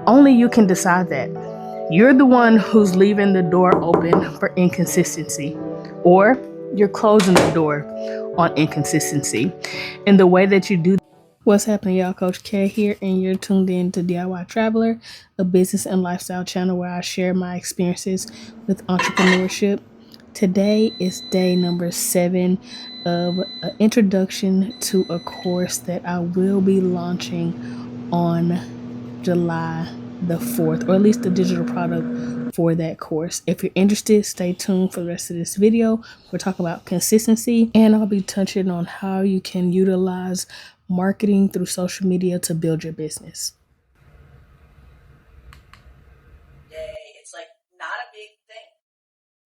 only you can decide that. You're the one who's leaving the door open for inconsistency, or you're closing the door on inconsistency. And the way that you do. What's happening, y'all? Coach K here, and you're tuned in to DIY Traveler, a business and lifestyle channel where I share my experiences with entrepreneurship. Today is day number 7 of an introduction to a course that I will be launching on July the 4th, or at least the digital product for that course. If you're interested, stay tuned for the rest of this video. We're talking about consistency, and I'll be touching on how you can utilize marketing through social media to build your business. It's like not a big thing,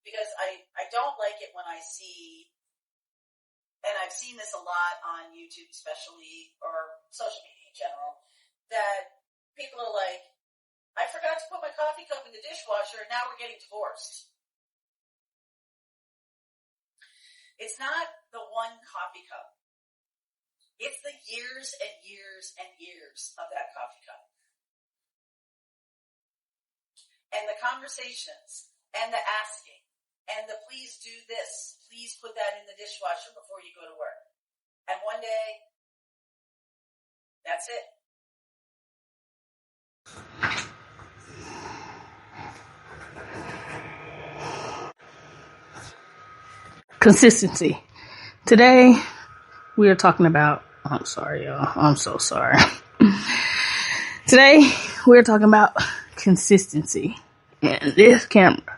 because I don't like it when I see, and I've seen this a lot on YouTube especially, or social media in general, that people are like, I forgot to put my coffee cup in the dishwasher and now we're getting divorced. It's not the one coffee cup. It's the years and years and years of that coffee cup. And the conversations and the asking and the please do this, please put that in the dishwasher before you go to work. And one day, that's it. Consistency. Today, we are talking about, I'm sorry, y'all. I'm so sorry. Today, we're talking about consistency. And this camera,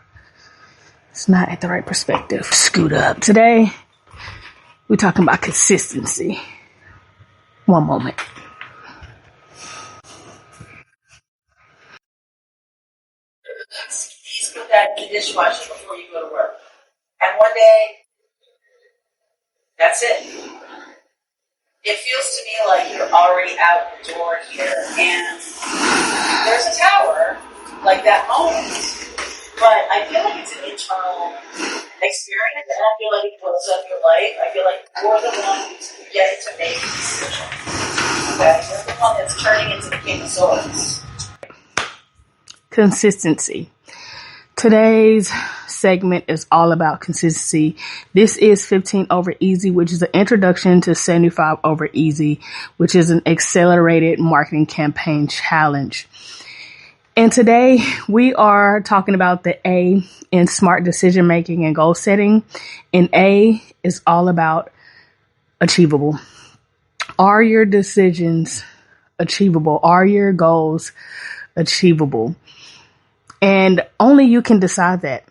it's not at the right perspective. Scoot up. Today, we're talking about consistency. One moment. Please put that in the dishwasher before you go to work. And one day, that's it. It feels to me like you're already out the door here, and there's a tower, like that moment, but I feel like it's an internal experience, and I feel like it builds up your life. I feel like you're the one who's getting to make the decision. Okay? You're the one that's turning into the king of swords. Consistency. Today's segment is all about consistency. This is 15 over easy, which is an introduction to 75 over easy, which is an accelerated marketing campaign challenge. And today we are talking about the A in SMART decision making and goal setting. And A is all about achievable. Are your decisions achievable? Are your goals achievable? And only you can decide that.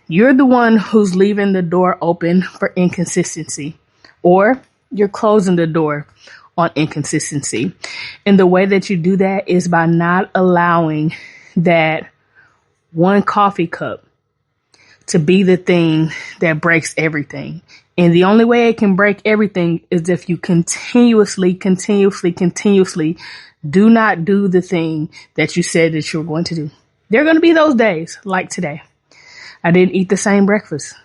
You're the one who's leaving the door open for inconsistency, or you're closing the door on inconsistency. And the way that you do that is by not allowing that one coffee cup to be the thing that breaks everything. And the only way it can break everything is if you continuously do not do the thing that you said that you were going to do. There are going to be those days like today. I didn't eat the same breakfast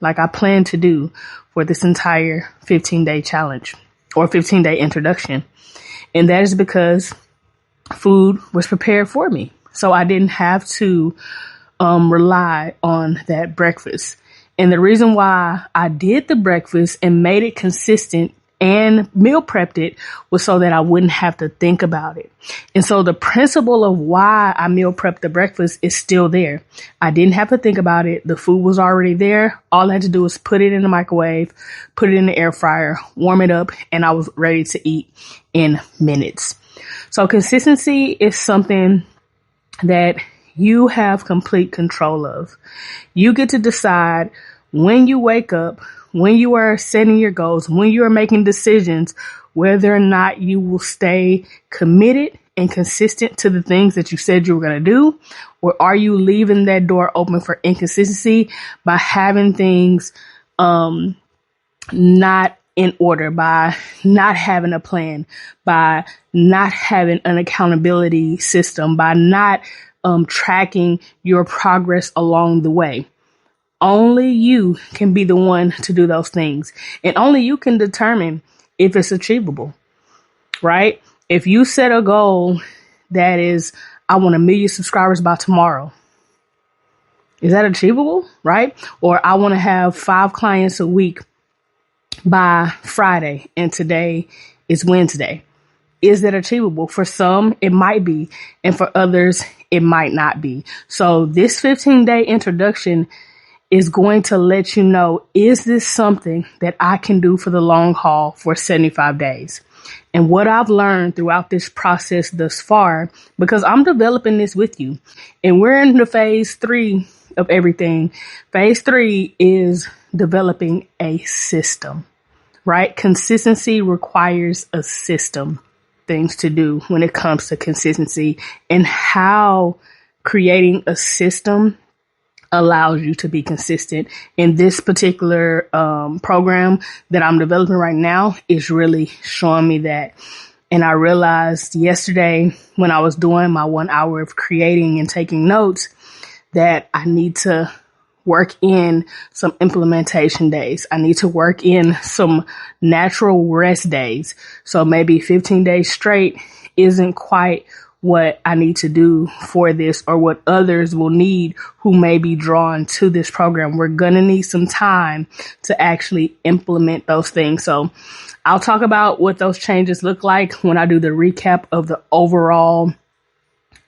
like I planned to do for this entire 15-day challenge or 15-day introduction. And that is because food was prepared for me. So I didn't have to rely on that breakfast. And the reason why I did the breakfast and made it consistent and meal prepped it was so that I wouldn't have to think about it. And so the principle of why I meal prepped the breakfast is still there. I didn't have to think about it. The food was already there. All I had to do was put it in the microwave, put it in the air fryer, warm it up, and I was ready to eat in minutes. So consistency is something that you have complete control of. You get to decide when you wake up, when you are setting your goals, when you are making decisions, whether or not you will stay committed and consistent to the things that you said you were going to do, or are you leaving that door open for inconsistency by having things not in order, by not having a plan, by not having an accountability system, by not tracking your progress along the way. Only you can be the one to do those things. And only you can determine if it's achievable, right? If you set a goal that is I want 1 million subscribers by tomorrow. Is that achievable, right? Or I want to have 5 clients a week by Friday, and today is Wednesday. Is that achievable? For some, it might be, and for others, it might not be. So this 15-day introduction is going to let you know, is this something that I can do for the long haul for 75 days? And what I've learned throughout this process thus far, because I'm developing this with you, and we're in the phase 3 of everything. Phase 3 is developing a system, right? Consistency requires a system, things to do when it comes to consistency, and how creating a system allows you to be consistent. In this particular program that I'm developing right now is really showing me that. And I realized yesterday when I was doing my 1 hour of creating and taking notes that I need to work in some implementation days. I need to work in some natural rest days. So maybe 15 days straight isn't quite what I need to do for this, or what others will need who may be drawn to this program. We're going to need some time to actually implement those things. So I'll talk about what those changes look like when I do the recap of the overall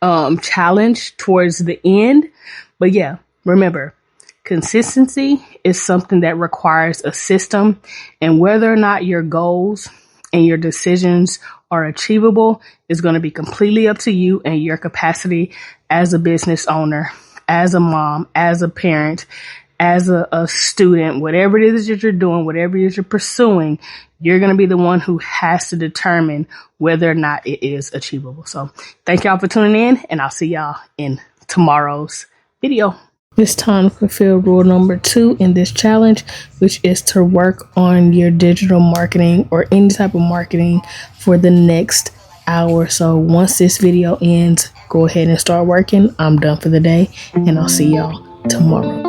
challenge towards the end. But yeah, remember, consistency is something that requires a system, and whether or not your goals and your decisions are achievable is going to be completely up to you and your capacity as a business owner, as a mom, as a parent, as a student, whatever it is that you're doing, whatever it is you're pursuing, you're going to be the one who has to determine whether or not it is achievable. So thank y'all for tuning in, and I'll see y'all in tomorrow's video. It's time to fulfill rule number 2 in this challenge, which is to work on your digital marketing or any type of marketing for the next hour. So once this video ends, go ahead and start working. I'm done for the day, and I'll see y'all tomorrow.